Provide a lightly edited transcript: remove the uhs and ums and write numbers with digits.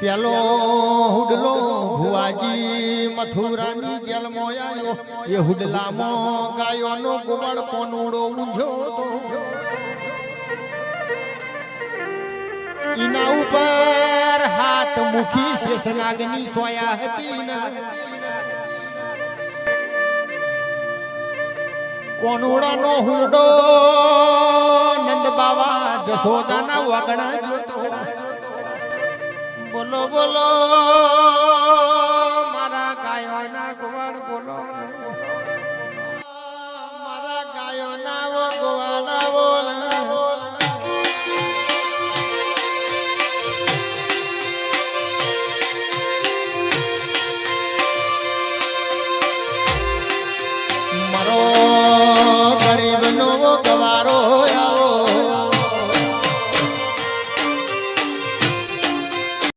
પેલો હુડલો ભુવાજી મથુરાની જેલમાં આવ્યો એ હુડલામાં ગાયોનો ગોવાળ કોનુડો ઊંઝો તો એના ઉપર હાથ મુખી શેષનાગની સોયા હતી ને કોનુડાનો હુડો નંદ બાવા જશોદાના વગણા જોતો બોલો બોલો